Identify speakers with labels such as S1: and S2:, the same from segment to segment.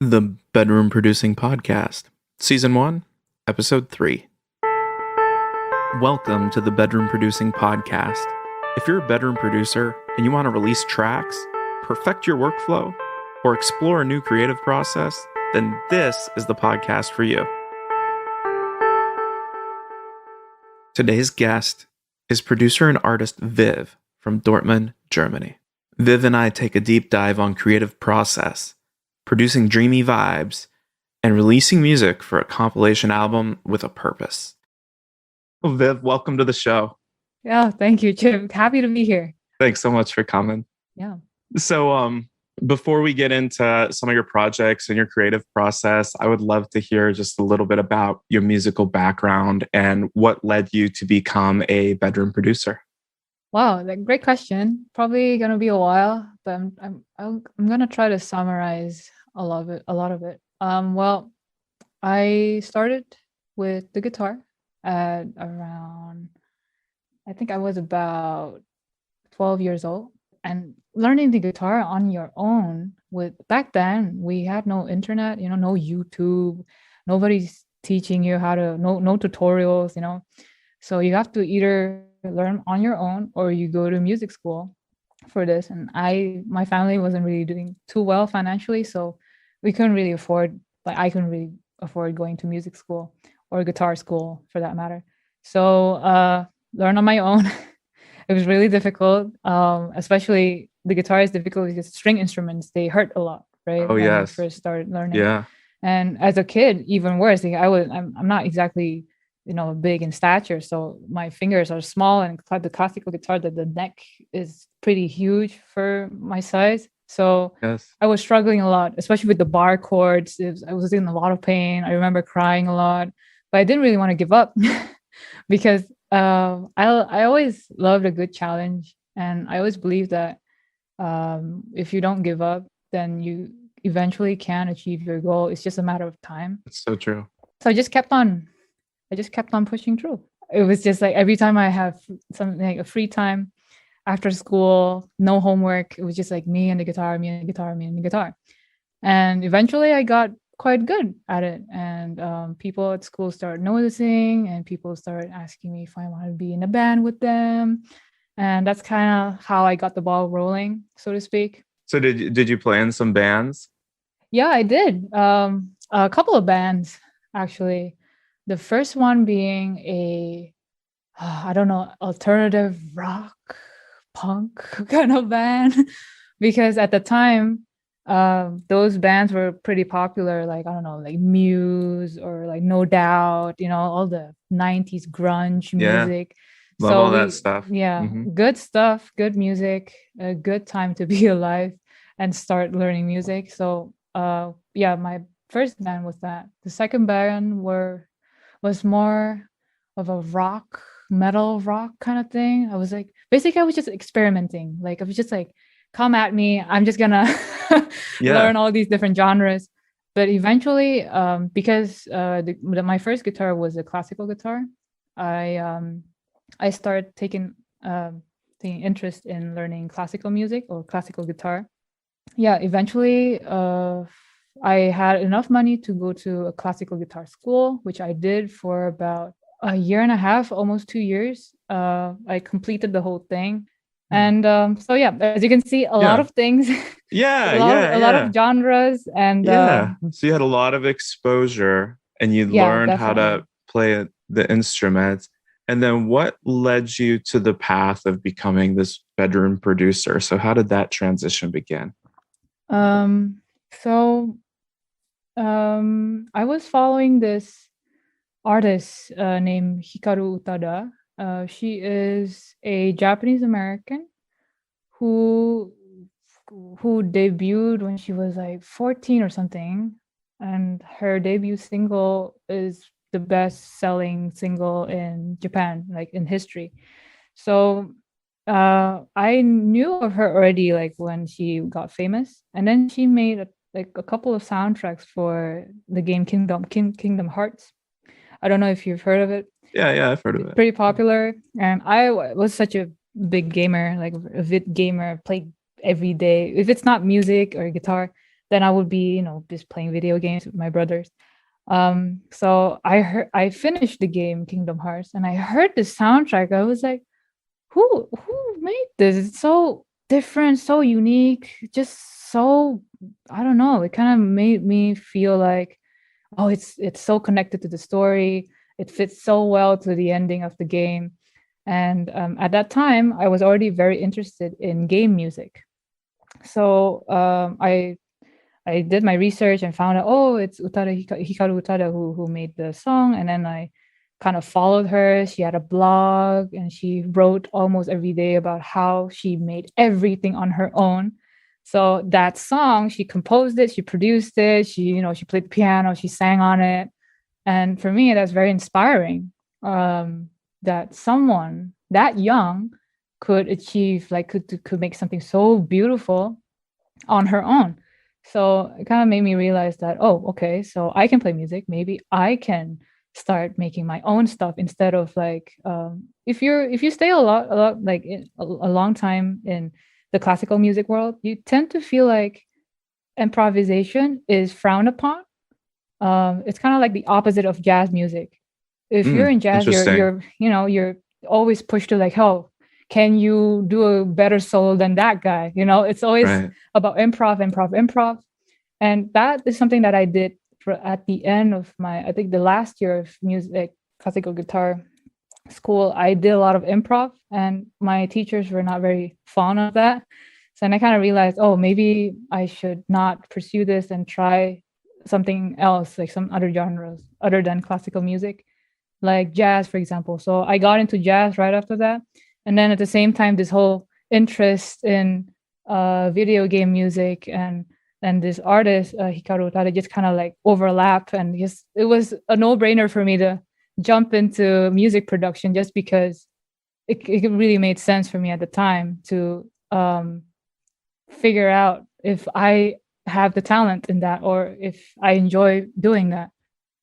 S1: The Bedroom Producing Podcast, Season 1, Episode 3. Welcome to the Bedroom Producing Podcast. If you're a bedroom producer and you want to release tracks, perfect your workflow, or explore a new creative process, then this is the podcast for you. Today's guest is producer and artist Viv from Dortmund, Germany. Viv and I take a deep dive on creative process, producing dreamy vibes, and releasing music for a compilation album with a purpose. Well, Viv, welcome to the show.
S2: Yeah, thank you, Chip. Happy to be here.
S1: Thanks so much for coming.
S2: Yeah.
S1: So, before we get into some of your projects and your creative process, I would love to hear just a little bit about your musical background and what led you to become a bedroom producer.
S2: Wow, great question. Probably gonna be a while, but I'm gonna try to summarize a lot of it. Well, I started with the guitar at around, I think I was about 12 years old, and learning the guitar on your own with back then we had no internet, no YouTube, nobody's teaching you how to, no tutorials, so you have to either learn on your own or you go to music school for this. And my family wasn't really doing too well financially, so we couldn't really afford, I couldn't really afford going to music school or guitar school for that matter. So learn on my own. It was really difficult, especially the guitar is difficult because string instruments, they hurt a lot, right?
S1: Oh,
S2: when
S1: yes.
S2: you first started learning.
S1: Yeah.
S2: And as a kid, even worse. I'm not exactly big in stature, so my fingers are small, and the classical guitar, the neck is pretty huge for my size. So
S1: Yes.
S2: I was struggling a lot, especially with the bar chords. I was in a lot of pain. I remember crying a lot, but I didn't really want to give up because I always loved a good challenge, and I always believe that if you don't give up, then you eventually can achieve your goal. It's just a matter of time.
S1: It's so true.
S2: So I just kept on pushing through. It was just like every time I have something like a free time after school, no homework, it was just like me and the guitar, me and the guitar, me and the guitar. And eventually I got quite good at it. And people at school started noticing, and people started asking me if I want to be in a band with them. And that's kind of how I got the ball rolling, so to speak.
S1: So did you play in some bands?
S2: Yeah, I did. A couple of bands, actually. The first one being I don't know, alternative rock, punk kind of band, because at the time, those bands were pretty popular. Like, I don't know, like Muse or like No Doubt, all the 90s grunge music.
S1: Love all that stuff.
S2: Yeah,
S1: Mm-hmm.
S2: Good stuff, good music, a good time to be alive and start learning music. So, my first band was that. The second band was more of a metal rock kind of thing. I was just experimenting. Like, I was just like, come at me, I'm just gonna learn all these different genres. But eventually, because my first guitar was a classical guitar, I started taking interest in learning classical music or classical guitar. Eventually, I had enough money to go to a classical guitar school, which I did for about a year and a half, almost 2 years. I completed the whole thing. And as you can see, a lot of things. A lot of genres. And
S1: so you had a lot of exposure, and you learned how to play the instruments. And then what led you to the path of becoming this bedroom producer? So how did that transition begin?
S2: I was following this artist named Hikaru Utada. She is a Japanese American who debuted when she was like 14 or something, and her debut single is the best-selling single in Japan, like in history. So I knew of her already, like when she got famous, and then she made a couple of soundtracks for the game Kingdom Hearts. I don't know if you've heard of it.
S1: Yeah, I've heard of it.
S2: Pretty popular, and I was such a big gamer, like a vid gamer. Played every day. If it's not music or guitar, then I would be, just playing video games with my brothers. So I finished the game Kingdom Hearts, and I heard the soundtrack. I was like, who made this? It's so different, so unique, just so, I don't know. It kind of made me feel like, oh, it's so connected to the story. It fits so well to the ending of the game. And at that time, I was already very interested in game music. So I did my research and found out, oh, it's Hikaru Utada who made the song. And then I kind of followed her. She had a blog and she wrote almost every day about how she made everything on her own. So that song, she composed it, she produced it, she played the piano, she sang on it. And for me, that's very inspiring, that someone that young could achieve, like could make something so beautiful on her own. So it kind of made me realize that, oh, okay, so I can play music. Maybe I can start making my own stuff instead of like, if you stay a lot like a long time in the classical music world, you tend to feel like improvisation is frowned upon. It's kind of like the opposite of jazz music. If you're in jazz,
S1: Interesting.
S2: you're always pushed to like, oh, can you do a better solo than that guy? It's always
S1: Right.
S2: about improv. And that is something that I did at the end of I think the last year of music, classical guitar school. I did a lot of improv, and my teachers were not very fond of that. So then I kind of realized, oh, maybe I should not pursue this and try something else, like some other genres other than classical music, like jazz, for example. So I got into jazz right after that. And then at the same time, this whole interest in video game music and this artist, Hikaru Utada, just kind of like overlap. And just it was a no-brainer for me to jump into music production just because it really made sense for me at the time to figure out if I have the talent in that or if I enjoy doing that.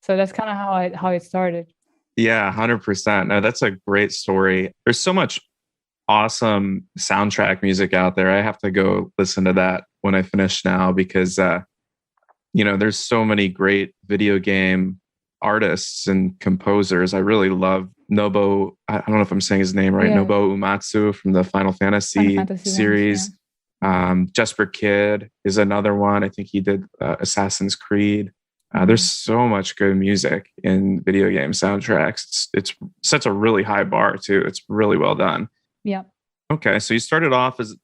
S2: So that's kind of how it started.
S1: Yeah, 100%. No, that's a great story. There's so much awesome soundtrack music out there. I have to go listen to that when I finish now because there's so many great video game artists and composers. I really love Nobuo. I don't know if I'm saying his name right.
S2: Yeah,
S1: Nobuo Uematsu from the Final
S2: Final
S1: Fantasy
S2: Fantasy ones. Yeah.
S1: series. Jesper Kidd is another one. I think he did Assassin's Creed. There's so much good music in video game soundtracks. It's such a really high bar too. It's really well done.
S2: Yeah.
S1: Okay, so you started off as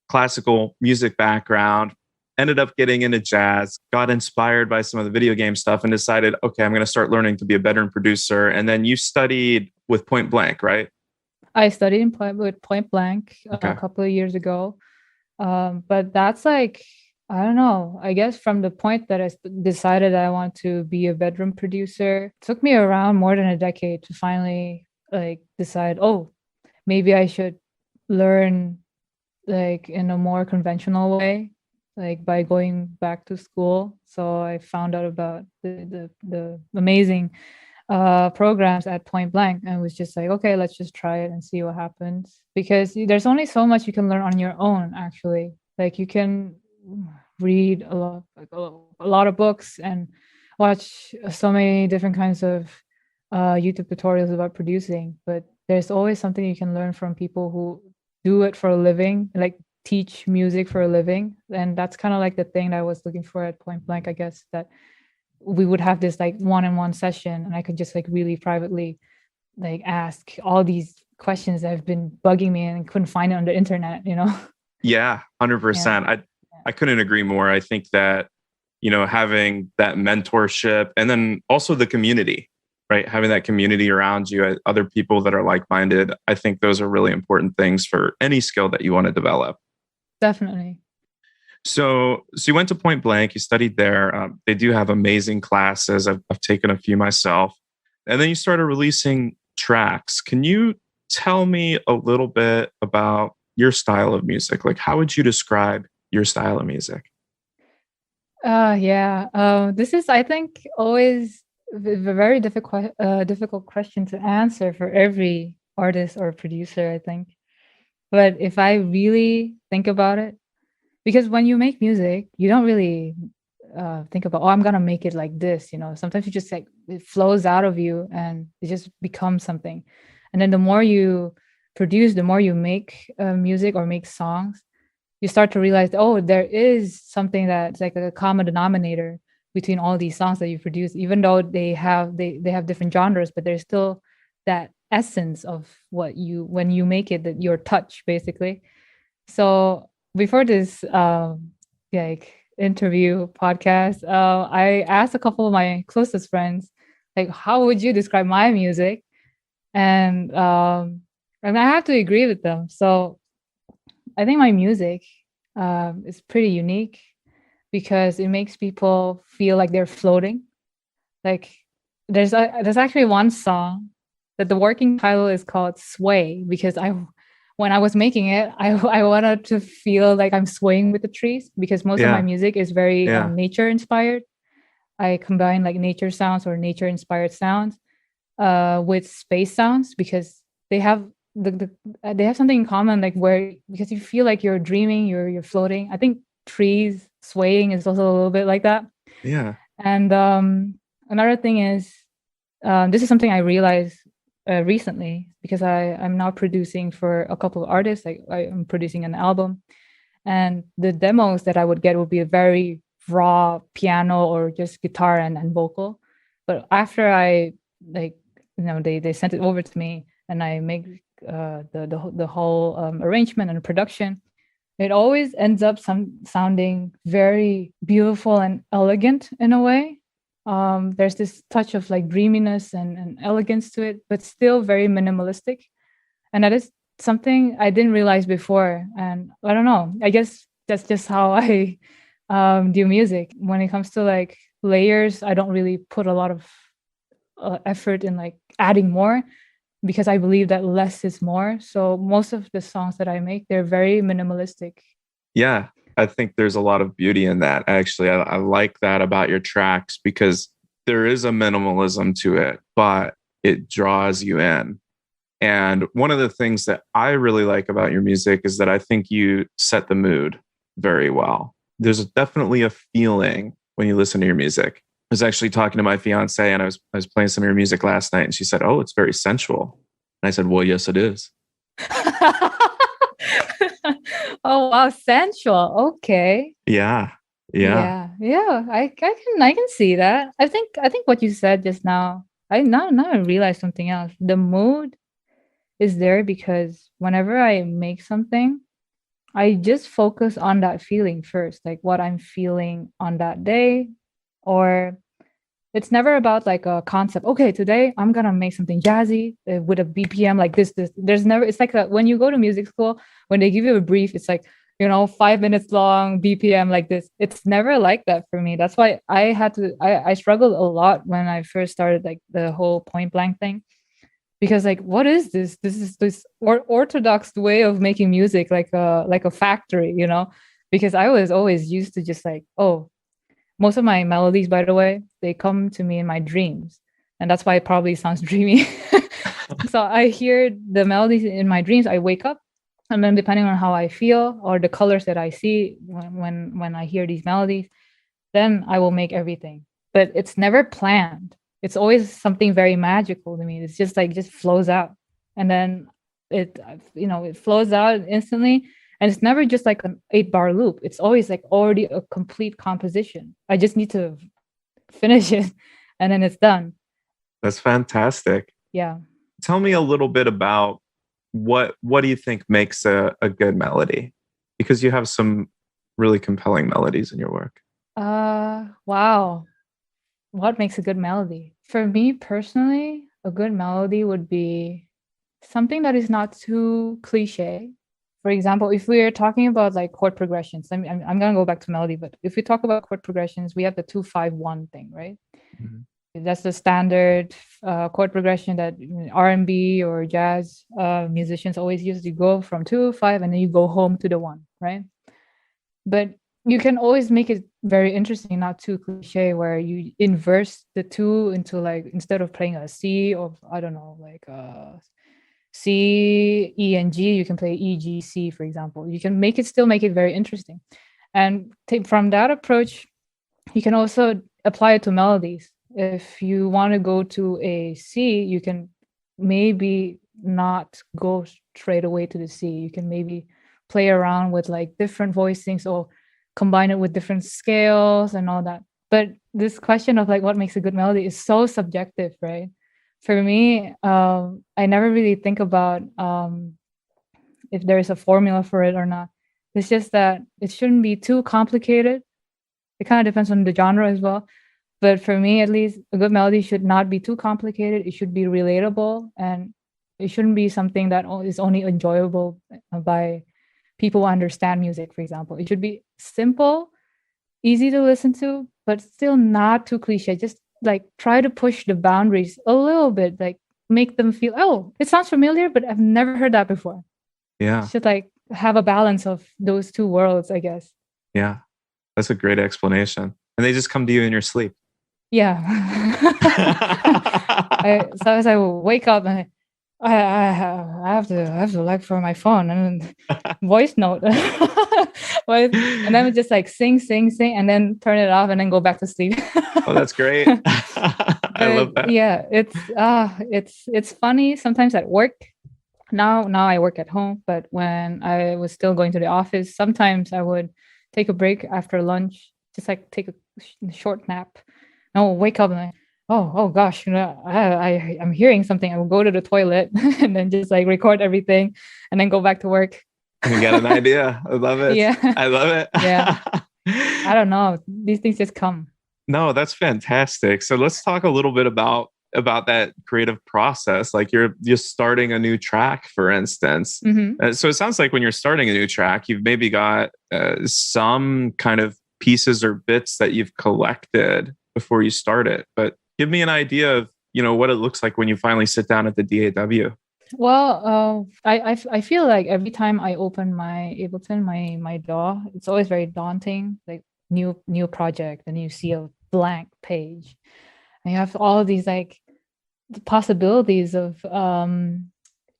S1: classical music background, ended up getting into jazz, got inspired by some of the video game stuff, and decided, okay, I'm going to start learning to be a veteran producer. And then you studied with Point Blank, right?
S2: I studied with Point Blank a
S1: Okay.
S2: couple of years ago. But that's like, I don't know, I guess from the point that I decided I want to be a veteran producer, it took me around more than a decade to finally like decide, oh, maybe I should learn like in a more conventional way, like by going back to school. So I found out about the amazing programs at Point Blank and was just like, okay, let's just try it and see what happens. Because there's only so much you can learn on your own, actually. Like you can read a lot of books and watch so many different kinds of YouTube tutorials about producing, but there's always something you can learn from people who do it for a living, like teach music for a living. And that's kind of like the thing that I was looking for at Point Blank, I guess, that we would have this like one-on-one session and I could just like really privately like ask all these questions that have been bugging me and couldn't find it on the internet,
S1: Yeah, 100%. I couldn't agree more. I think that, having that mentorship and then also the community, right? Having that community around you, other people that are like-minded, I think those are really important things for any skill that you want to develop.
S2: Definitely.
S1: So you went to Point Blank, you studied there. They do have amazing classes. I've taken a few myself. And then you started releasing tracks. Can you tell me a little bit about your style of music? Like, how would you describe your style of music?
S2: Yeah. This is, I think, always a very difficult question to answer for every artist or producer, I think. But if I really think about it, because when you make music, you don't really think about, oh, I'm gonna make it like this. Sometimes you just like it flows out of you and it just becomes something. And then the more you produce, the more you make music or make songs, you start to realize, oh, there is something that's like a common denominator between all these songs that you produce, even though they have different genres, but there's still that essence of what you when you make it, that your touch basically. So before this like interview podcast, I asked a couple of my closest friends, like, how would you describe my music? And I have to agree with them. So I think my music is pretty unique because it makes people feel like they're floating. Like there's actually one song that the working title is called Sway, because when I was making it, I wanted to feel like I'm swaying with the trees, because most of my
S1: Yeah.
S2: music is very
S1: Yeah.
S2: nature inspired. I combine like nature sounds or nature inspired sounds with space sounds, because they have they have something in common, like where because you feel like you're dreaming, you're floating. I think trees swaying is also a little bit like that.
S1: Yeah.
S2: And another thing is, this is something I realized recently, because I'm now producing for a couple of artists. Like I'm producing an album, and the demos that I would get would be a very raw piano or just guitar and vocal. But after I like, they sent it over to me, and I make the whole arrangement and production. It always ends up sounding very beautiful and elegant in a way. There's this touch of like dreaminess and elegance to it, but still very minimalistic. And that is something I didn't realize before. And I don't know, I guess that's just how I do music. When it comes to like layers, I don't really put a lot of effort in like adding more, because I believe that less is more. So most of the songs that I make, they're very minimalistic.
S1: Yeah, I think there's a lot of beauty in that. Actually, I like that about your tracks, because there is a minimalism to it, but it draws you in. And one of the things that I really like about your music is that I think you set the mood very well. There's definitely a feeling when you listen to your music. I was actually talking to my fiance, and I was playing some of your music last night, and she said, "Oh, it's very sensual." And I said, "Well, yes, it is."
S2: Oh wow, sensual. Okay.
S1: Yeah. Yeah.
S2: Yeah. I can see that. I think what you said just now, I realized something else. The mood is there because whenever I make something, I just focus on that feeling first, like what I'm feeling on that day. Or it's never about like a concept. Okay, today I'm gonna make something jazzy with a BPM like this. There's never. It's like when you go to music school, when they give you a brief, it's like 5 minutes long BPM like this. It's never like that for me. That's why I struggled a lot when I first started like the whole point blank thing, because like what is this? This is this orthodox way of making music, like a factory, because I was always used to just like, oh, most of my melodies, by the way, they come to me in my dreams. And that's why it probably sounds dreamy. So I hear the melodies in my dreams. I wake up, and then depending on how I feel or the colors that I see when I hear these melodies, then I will make everything. But it's never planned. It's always something very magical to me. It's just like just flows out. And then it flows out instantly. And it's never just like an 8-bar loop. It's always like already a complete composition. I just need to finish it, and then it's done.
S1: That's fantastic.
S2: Yeah.
S1: Tell me a little bit about what do you think makes a good melody? Because you have some really compelling melodies in your work.
S2: Wow. What makes a good melody? For me personally, a good melody would be something that is not too cliche. For example, if we're talking about like chord progressions, I'm going to go back to melody, but if we talk about chord progressions, we have the 2-5-1 thing, right?
S1: Mhm.
S2: That's the standard chord progression that R&B or jazz musicians always use. You go from 2-5 and then you go home to the 1, right? But you can always make it very interesting, not too cliche, where you inverse the 2 into like, instead of playing a C of, I don't know, like C, E, and G, you can play E, G, C, for example. You can still make it very interesting. And from that approach, you can also apply it to melodies. If you want to go to a C, you can maybe not go straight away to the C. You can maybe play around with like different voicings or combine it with different scales and all that. But this question of like what makes a good melody is so subjective, right? For me, I never really think about if there's a formula for it or not. It's just that it shouldn't be too complicated. It kind of depends on the genre as well. But for me, at least, a good melody should not be too complicated. It should be relatable, and it shouldn't be something that is only enjoyable by people who understand music, for example. It should be simple, easy to listen to, but still not too cliche. Just like try to push the boundaries a little bit, like make them feel, oh, it sounds familiar, but I've never heard that before.
S1: Yeah.
S2: Should like have a balance of those two worlds, I guess.
S1: Yeah. That's a great explanation. And they just come to you in your sleep.
S2: Yeah. So as I wake up and I have to look for my phone and voice note. And then just like sing, and then turn it off and then go back to sleep.
S1: Oh, that's great. I love that.
S2: Yeah, it's funny sometimes at work. Now I work at home, but when I was still going to the office, sometimes I would take a break after lunch, just like take a short nap. And I'll wake up and like, oh gosh, I'm hearing something. I will go to the toilet and then just like record everything and then go back to work.
S1: You got an idea. I love it.
S2: Yeah.
S1: I love it.
S2: Yeah. I don't know. These things just come.
S1: No, that's fantastic. So let's talk a little bit about that creative process. Like you're just starting a new track, for instance.
S2: Mm-hmm.
S1: So it sounds like when you're starting a new track, you've maybe got some kind of pieces or bits that you've collected before you start it. But give me an idea of, what it looks like when you finally sit down at the DAW.
S2: Well, I feel like every time I open my Ableton, my DAW, it's always very daunting. Like new project, and you see a blank page, and you have all these like the possibilities of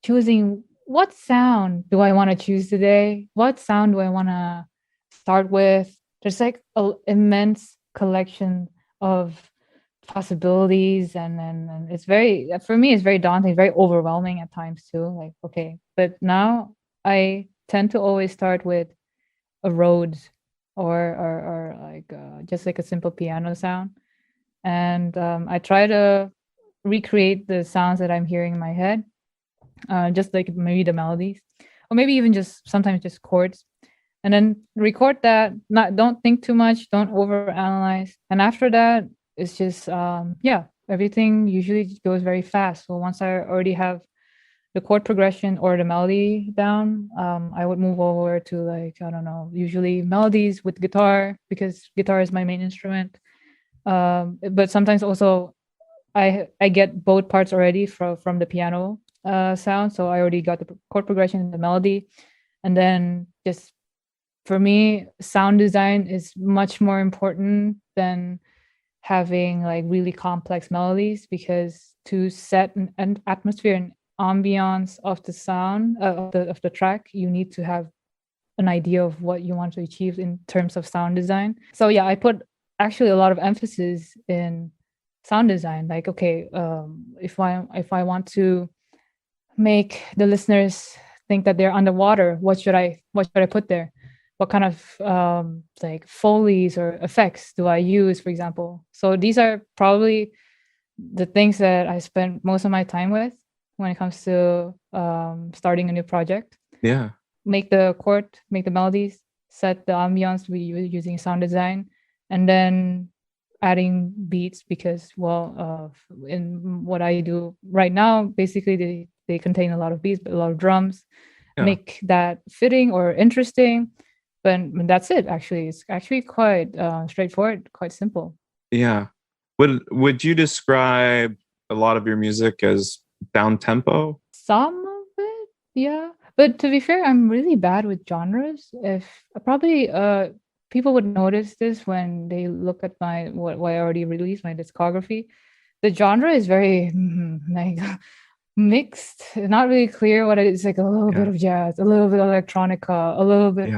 S2: choosing what sound do I want to choose today? What sound do I want to start with? There's like an immense collection of possibilities, and it's very, for me, it's very daunting, very overwhelming at times too. Like, okay, but now I tend to always start with a Rhodes or like just like a simple piano sound, and I try to recreate the sounds that I'm hearing in my head, just like maybe the melodies, or maybe even just sometimes just chords, and then record that. Don't think too much, don't overanalyze, and after that, it's just everything usually goes very fast. So once I already have the chord progression or the melody down, I would move over to like, I don't know, usually melodies with guitar, because guitar is my main instrument. But sometimes also I get both parts already from the piano sound. So I already got the chord progression and the melody. And then just for me, sound design is much more important than having like really complex melodies, because to set an atmosphere and ambiance of the sound of the track, you need to have an idea of what you want to achieve in terms of sound design. So yeah, I put actually a lot of emphasis in sound design. Like, okay, if I want to make the listeners think that they're underwater, what should I put there? What kind of like Foley's or effects do I use, for example? So these are probably the things that I spend most of my time with when it comes to starting a new project.
S1: Yeah.
S2: Make the chord, make the melodies, set the ambiance using sound design, and then adding beats, because, well, in what I do right now, basically they contain a lot of beats, but a lot of drums. Yeah. Make that fitting or interesting. But that's it. Actually, it's actually quite straightforward, quite simple.
S1: Yeah. Would you describe a lot of your music as down tempo?
S2: Some of it, yeah. But to be fair, I'm really bad with genres. If probably people would notice this when they look at what I already released, my discography. The genre is very like mixed. It's not really clear what it is. Like a little bit of jazz, a little bit of electronica, a little bit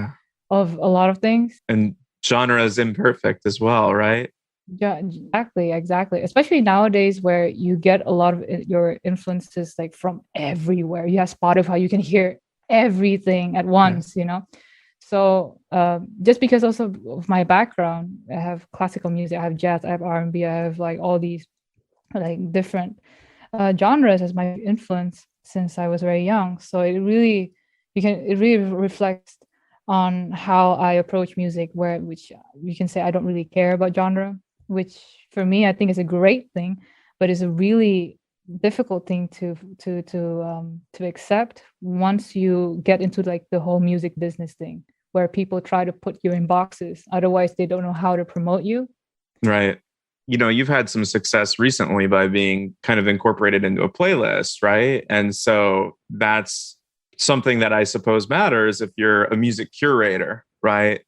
S2: of a lot of things.
S1: And genre is imperfect as well, right?
S2: Yeah, exactly. Especially nowadays where you get a lot of your influences like from everywhere. You have Spotify, you can hear everything at once, you know. So just because also of my background, I have classical music, I have jazz, I have R&B, I have like all these like different genres as my influence since I was very young. So it really reflects on how I approach music, which you can say I don't really care about genre, which for me I think is a great thing, but is a really difficult thing to accept once you get into like the whole music business thing, where people try to put you in boxes. Otherwise, they don't know how to promote you.
S1: Right. You know, you've had some success recently by being kind of incorporated into a playlist, right? And so that's something that I suppose matters if you're a music curator, right?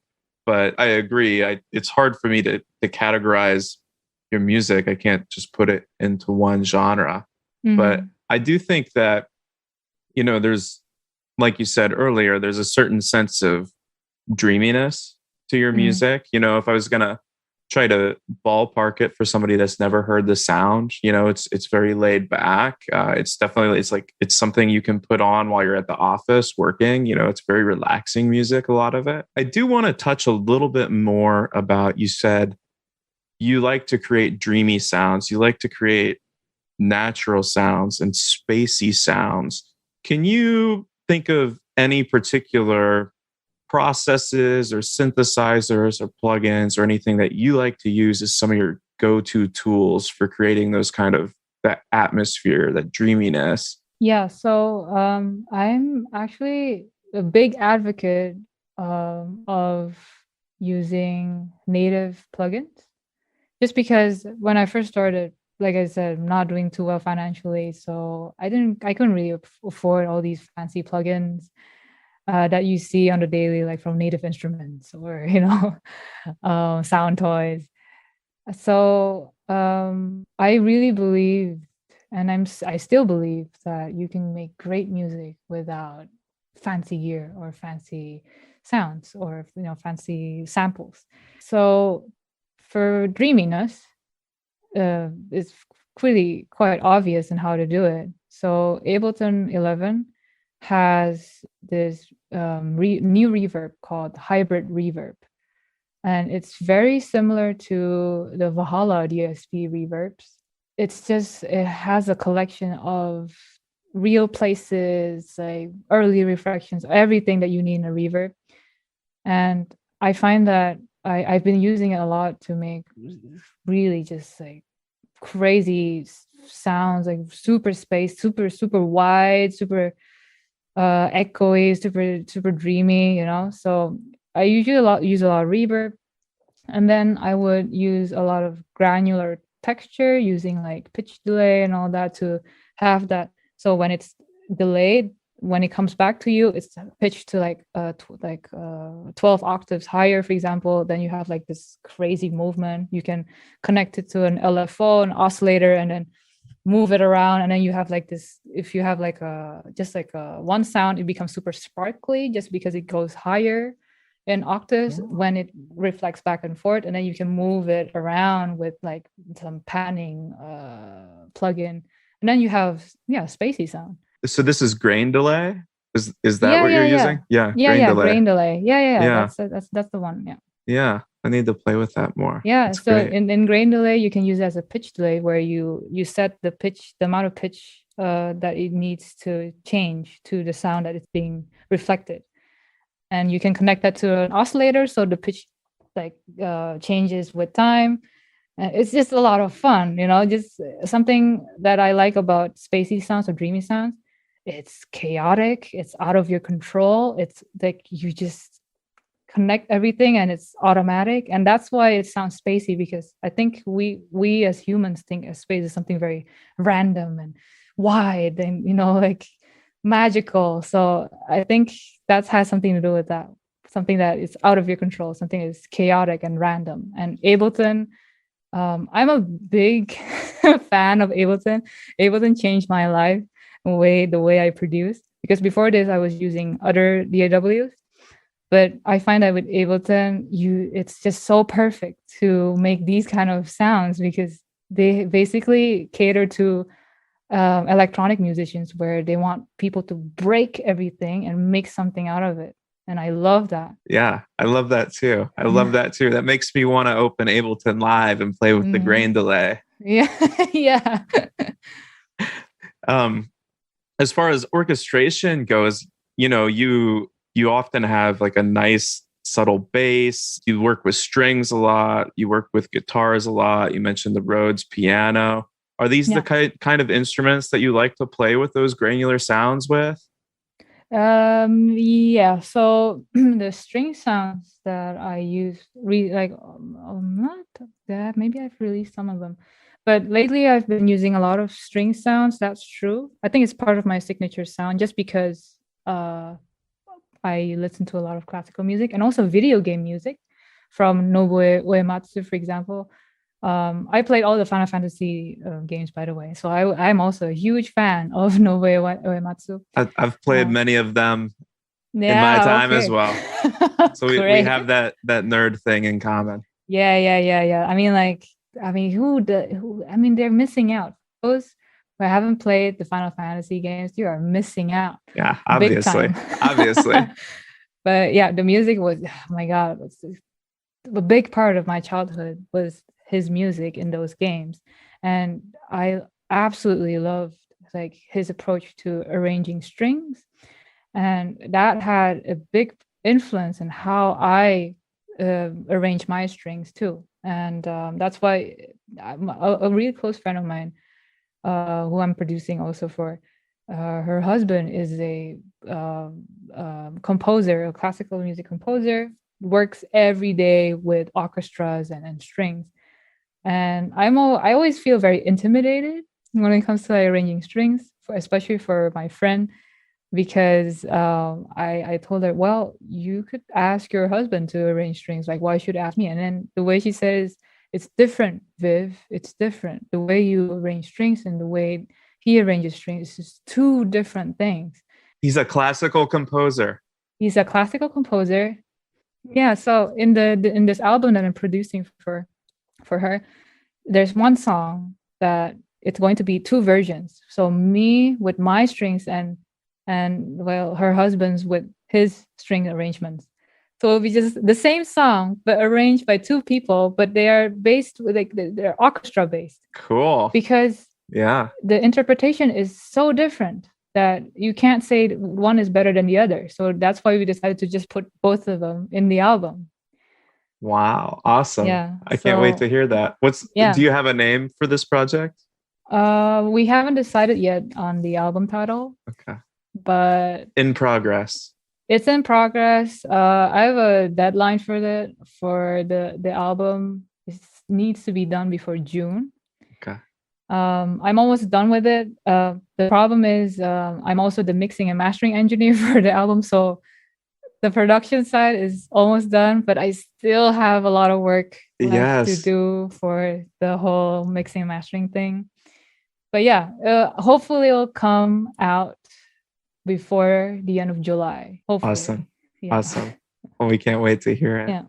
S1: But I agree. It's hard for me to categorize your music. I can't just put it into one genre. But I do think that, you know, there's, like you said earlier, there's a certain sense of dreaminess to your music. You know, if I was going to try to ballpark it for somebody that's never heard the sound, you know, it's very laid back. It's something you can put on while you're at the office working. You know, it's very relaxing music, a lot of it. I do want to touch a little bit more about, you said you like to create dreamy sounds. You like to create natural sounds and spacey sounds. Can you think of any particular processes or synthesizers or plugins or anything that you like to use as some of your go-to tools for creating those kind of that atmosphere, that dreaminess?
S2: Yeah, so I'm actually a big advocate of using native plugins, just because when I first started, like I said, I'm not doing too well financially, so I couldn't really afford all these fancy plugins that you see on the daily, like from Native Instruments or Sound Toys. So I really believe, and I still believe that you can make great music without fancy gear or fancy sounds or fancy samples. So for dreaminess, it's really quite obvious in how to do it. So Ableton 11 has this new reverb called hybrid reverb. And it's very similar to the Valhalla DSP reverbs. It has a collection of real places, like early reflections, everything that you need in a reverb. And I find that I've been using it a lot to make really just like crazy sounds, like super space, super wide, super echoey, super dreamy, So I usually use a lot of reverb, and then I would use a lot of granular texture using like pitch delay and all that to have that. So when it's delayed, when it comes back to you, it's pitched to like 12 octaves higher, for example. Then you have like this crazy movement. You can connect it to an LFO, an oscillator, and then move it around, and then you have like this. If you have like one sound, it becomes super sparkly just because it goes higher in octaves when it reflects back and forth, and then you can move it around with like some panning plugin, and then you have spacey sound.
S1: So this is grain delay. Is that what you're using?
S2: Yeah, grain delay. Yeah. That's the one.
S1: Yeah, I need to play with that more.
S2: Yeah,
S1: that's
S2: so
S1: great.
S2: in grain delay, you can use it as a pitch delay where you set the amount of pitch that it needs to change to the sound that is being reflected. And you can connect that to an oscillator, so the pitch changes with time. It's just a lot of fun, just something that I like about spacey sounds or dreamy sounds. It's chaotic, it's out of your control. It's like you just connect everything and it's automatic, and that's why it sounds spacey, because I think we as humans think of space is something very random and wide and like magical. So I think that has something to do with that, something that is out of your control, something that is chaotic and random. And Ableton, I'm a big fan of Ableton. Ableton changed my life, the way I produce, because before this I was using other DAWs, But I find that with Ableton, it's just so perfect to make these kind of sounds because they basically cater to electronic musicians where they want people to break everything and make something out of it. And I love that.
S1: Yeah, I love that too. I love
S2: Yeah.
S1: that too. That makes me want to open Ableton Live and play with the
S2: Mhm.
S1: grain delay.
S2: Yeah. Yeah.
S1: Um, as far as orchestration goes, you often have like a nice subtle bass. You work with strings a lot. You work with guitars a lot. You mentioned the Rhodes piano. Are these the
S2: Yeah.
S1: kind of instruments that you like to play with those granular sounds with?
S2: Yeah. So the string sounds that I use, not that maybe I've released some of them, but lately I've been using a lot of string sounds. That's true. I think it's part of my signature sound, just because uh I listen to a lot of classical music and also video game music from Nobuo Uematsu, for example. I played all the Final Fantasy games, by the way. So I'm also a huge fan of Nobuo Uematsu.
S1: I've played
S2: Uh,
S1: many of them in my
S2: yeah,
S1: time as
S2: okay.
S1: well. So we
S2: Great.
S1: have that nerd thing in common.
S2: Yeah, yeah, yeah, yeah. I mean, they're missing out. Those who haven't played the Final Fantasy games, you are missing out
S1: Yeah,
S2: big
S1: obviously.
S2: time.
S1: Obviously.
S2: But yeah, the music was, oh my God, was a big part of my childhood was his music in those games. And I absolutely loved like his approach to arranging strings. And that had a big influence in how I arrange my strings too. And that's why a really close friend of mine, who I'm producing also for, her husband is a composer, a classical music composer, works every day with orchestras and strings. And I always feel very intimidated when it comes to like, arranging strings, especially for my friend, because I told her, well, you could ask your husband to arrange strings. Like, why should you ask me? And then the way she says, it's different, Viv. It's different. The way you arrange strings and the way he arranges strings is two different things.
S1: He's a classical composer.
S2: He's a classical composer. Yeah. So in this album that I'm producing for her, there's one song that it's going to be two versions. So me with my strings and well her husband's with his string arrangements. So it'll be just the same song but arranged by two people, but they are based with like they're orchestra based
S1: Cool.
S2: because
S1: Yeah.
S2: the interpretation is so different that you can't say one is better than the other. So that's why we decided to just put both of them in the album.
S1: Wow. Awesome.
S2: Yeah.
S1: I can't wait to
S2: So
S1: hear that.
S2: yeah.
S1: Do you have a name for this project?
S2: We haven't decided yet on the album title,
S1: Okay.
S2: but
S1: In progress.
S2: it's in progress. I have a deadline for the album. It needs to be done before June.
S1: Okay.
S2: I'm almost done with it. The problem is I'm also the mixing and mastering engineer for the album, so the production side is almost done, but I still have a lot of work left to
S1: Yes.
S2: do for the whole mixing and mastering thing. But yeah, hopefully it'll come out before the end of July.
S1: Awesome.
S2: Hopefully. Yeah.
S1: Awesome. Well, we can't wait to hear it.
S2: Yeah.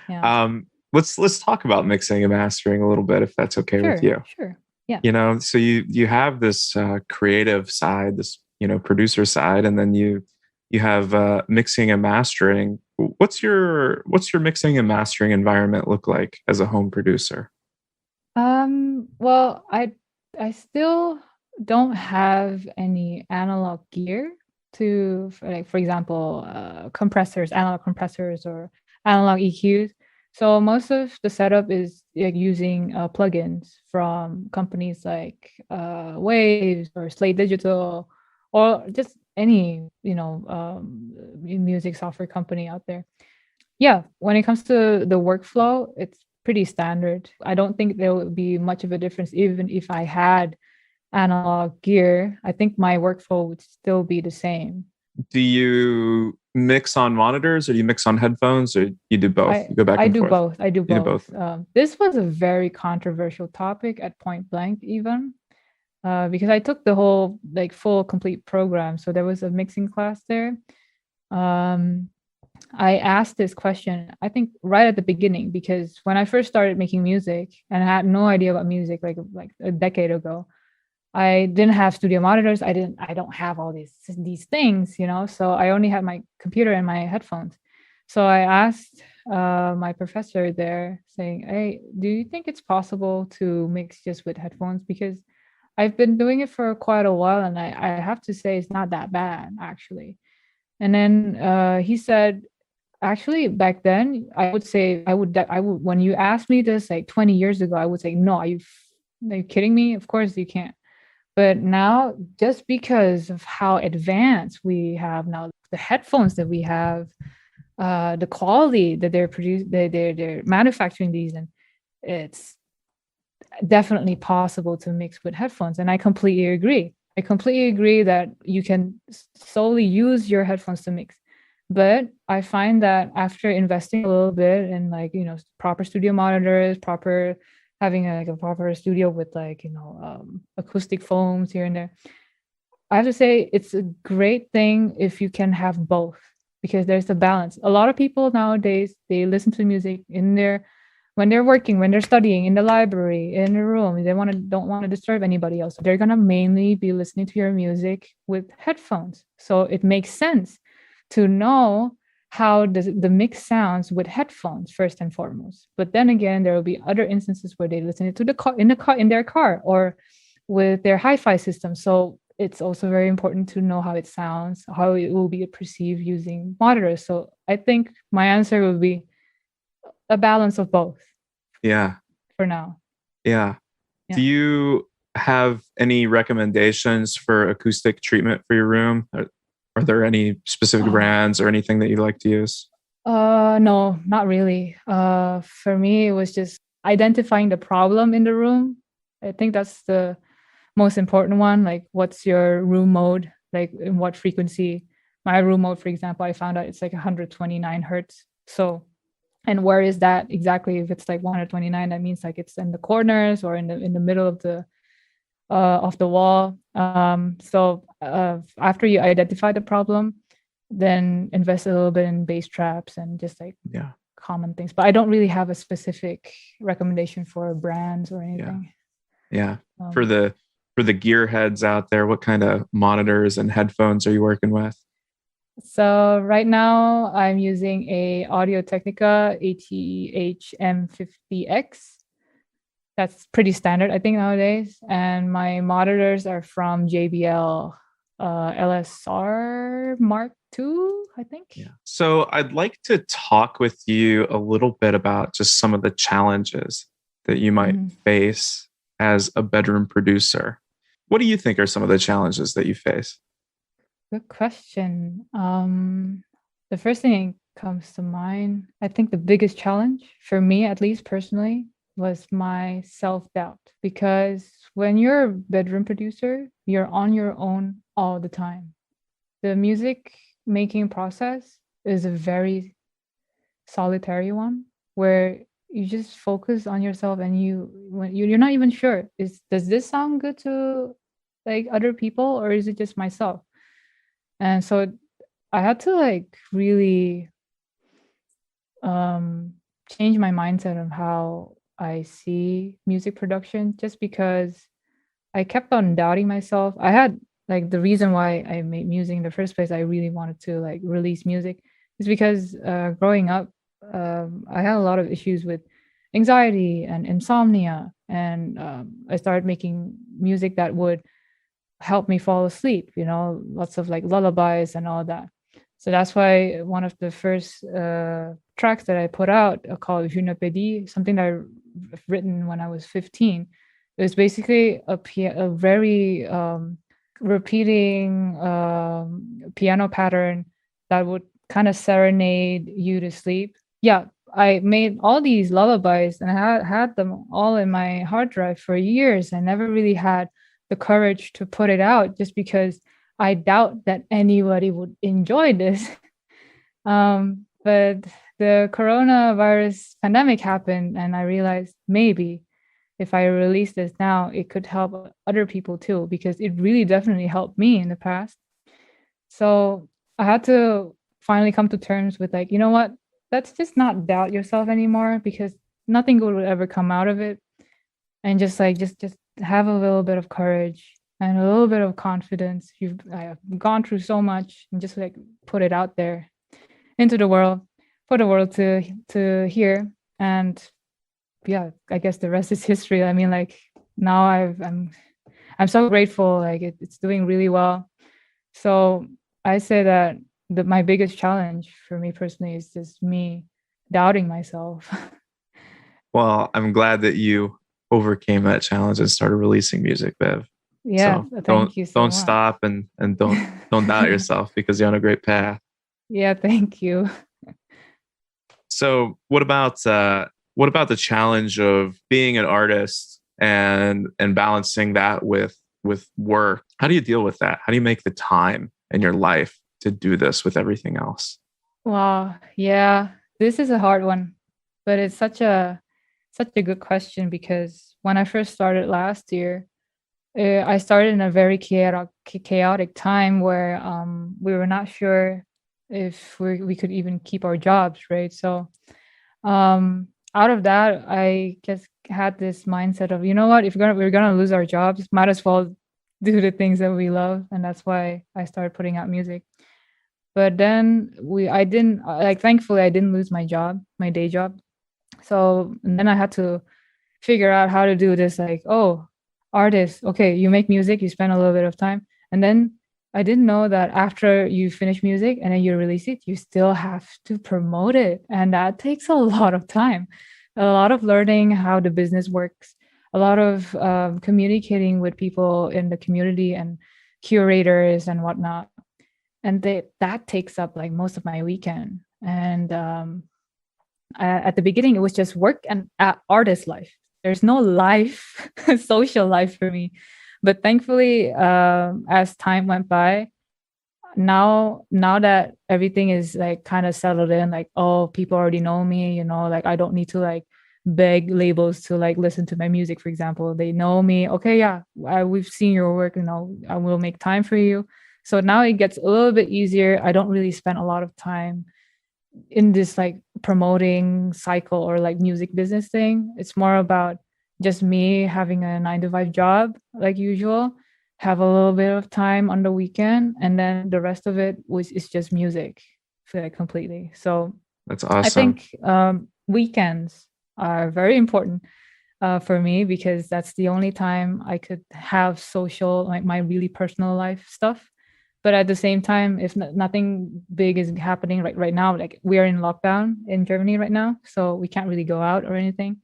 S2: Yeah.
S1: Let's talk about mixing and mastering a little bit, if that's okay with
S2: Sure.
S1: you.
S2: Sure. Yeah.
S1: So you have this creative side, this producer side, and then you have mixing and mastering. What's your mixing and mastering environment look like as a home producer?
S2: Well, I still don't have any analog gear for example, compressors, analog compressors or analog EQs. So most of the setup is like using plugins from companies like Waves or Slate Digital or just any, music software company out there. Yeah, when it comes to the workflow, it's pretty standard. I don't think there would be much of a difference even if I had analog gear. I think my workflow would still be the same.
S1: Do you mix on monitors or do you mix on headphones or you do both?
S2: I
S1: You go back
S2: I
S1: and
S2: do
S1: forth.
S2: both. I do
S1: You do
S2: both.
S1: both.
S2: This was a very controversial topic at point blank, even because I took the whole like full complete program. So there was a mixing class there. Um, I asked this question, I think right at the beginning, because when I first started making music and I had no idea about music like a decade ago, I didn't have studio monitors. I don't have all these things, you know. So I only had my computer and my headphones. So I asked my professor there, saying, "Hey, do you think it's possible to mix just with headphones? Because I've been doing it for quite a while, and I have to say it's not that bad actually." And then he said, actually, back then, I would say I would when you asked me this like 20 years ago, I would say, no, are you kidding me? Of course you can't. But now, just because of how advanced we have now, the headphones that we have, the quality that they're manufacturing these, and it's definitely possible to mix with headphones. And I completely agree. I completely agree that you can solely use your headphones to mix. But I find that after investing a little bit in like, proper studio monitors, proper having like a proper studio with like, acoustic foams here and there, I have to say it's a great thing if you can have both because there's the balance. A lot of people nowadays, they listen to music in their when they're working, when they're studying in the library, in the room, they don't want to disturb anybody else. They're gonna mainly be listening to your music with headphones. So it makes sense to know how the mix sounds with headphones first and foremost. But then again, there will be other instances where they listen to in their car or with their hi-fi system. So it's also very important to know how it sounds, how it will be perceived using monitors. So I think my answer would be a balance of both.
S1: Yeah.
S2: For now.
S1: Yeah. Do you have any recommendations for acoustic treatment for your room? Are there any specific brands or anything that you like to use?
S2: No, not really. For me, it was just identifying the problem in the room. I think that's the most important one. Like, what's your room mode? Like, in what frequency? My room mode, for example, I found out it's like 129 hertz. So, and where is that exactly? If it's like 129, that means like it's in the corners or in the middle of the wall. So after you identify the problem, then invest a little bit in bass traps and just like common things. But I don't really have a specific recommendation for brands or anything.
S1: Yeah. For the gearheads out there, what kind of monitors and headphones are you working with?
S2: So right now I'm using a Audio-Technica ATH-M50X. That's pretty standard, I think, nowadays. And my monitors are from JBL LSR Mark II, I think.
S1: Yeah. So I'd like to talk with you a little bit about just some of the challenges that you might face as a bedroom producer. What do you think are some of the challenges that you face?
S2: Good question. The first thing that comes to mind, I think the biggest challenge for me, at least personally, was my self-doubt. Because when you're a bedroom producer, you're on your own all the time. The music making process is a very solitary one where you just focus on yourself and you're not even sure, does this sound good to like other people or is it just myself? And so I had to like really change my mindset of how I see music production just because I kept on doubting myself. I had like the reason why I made music in the first place, I really wanted to like release music is because growing up, I had a lot of issues with anxiety and insomnia. And I started making music that would help me fall asleep, lots of like lullabies and all that. So that's why one of the first tracks that I put out called Je ne peux dire, something that I've written when I was 15. It was basically a very repeating piano pattern that would kind of serenade you to sleep. Yeah, I made all these lullabies and I had them all in my hard drive for years. I never really had the courage to put it out just because I doubt that anybody would enjoy this. But the coronavirus pandemic happened and I realized maybe if I release this now, it could help other people too, because it really definitely helped me in the past. So I had to finally come to terms with like, you know what? Let's just not doubt yourself anymore, because nothing good will ever come out of it. And just like just have a little bit of courage and a little bit of confidence. I have gone through so much, and just like put it out there into the world for the world to hear. And yeah, I guess the rest is history. I mean, like now I'm so grateful. Like it's doing really well. So I say that my biggest challenge for me personally is just me doubting myself.
S1: Well, I'm glad that you overcame that challenge and started releasing music, Bev.
S2: Yeah,
S1: So
S2: thank you so
S1: don't
S2: much.
S1: stop, and don't doubt yourself, because you're on a great path.
S2: Yeah, thank you.
S1: So what about the challenge of being an artist and balancing that with work? How do you deal with that? How do you make the time in your life to do this with everything else?
S2: Wow, yeah, this is a hard one, but it's such a good question, because when I first started last year, I started in a very chaotic time where we were not sure if we could even keep our jobs, right? So out of that, I just had this mindset of, you know what, if we're gonna lose our jobs, might as well do the things that we love, and that's why I started putting out music. But then I didn't like. Thankfully, I didn't lose my job, my day job. So and then I had to figure out how to do this. Like, oh, artist, okay, you make music, you spend a little bit of time, and then I didn't know that after you finish music and then you release it, you still have to promote it, and that takes a lot of time, a lot of learning how the business works, a lot of communicating with people in the community and curators and whatnot, and that takes up like most of my weekend. And at the beginning, it was just work and artist life. There's no life, social life for me. But thankfully, as time went by, now that everything is like kind of settled in, like, oh, people already know me, you know, like I don't need to like beg labels to like listen to my music, for example. They know me. Okay, yeah, we've seen your work, you know, I will make time for you. So now it gets a little bit easier. I don't really spend a lot of time in this like promoting cycle or like music business thing. It's more about just me having a 9 to 5 job like usual, have a little bit of time on the weekend, and then the rest of it was is just music for like completely. So
S1: That's
S2: I
S1: awesome.
S2: think weekends are very important for me, because that's the only time I could have social, like my really personal life stuff. But at the same time, if nothing big is happening right now, like we are in lockdown in Germany right now, so we can't really go out or anything.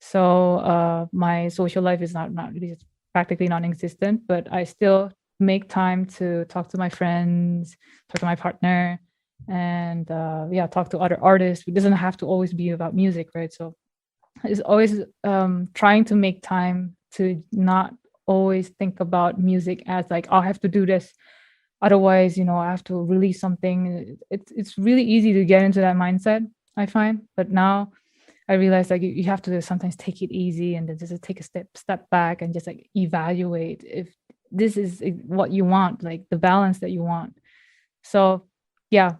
S2: So my social life is not really, it's practically non-existent. But I still make time to talk to my friends, talk to my partner, and yeah, talk to other artists. It doesn't have to always be about music, right? So it's always trying to make time to not always think about music as like, oh, I have to do this, otherwise, you know, I have to release something. It's really easy to get into that mindset, I find. But now I realize like you have to sometimes take it easy, and then just take a step back and just like evaluate if this is what you want, like the balance that you want. So yeah,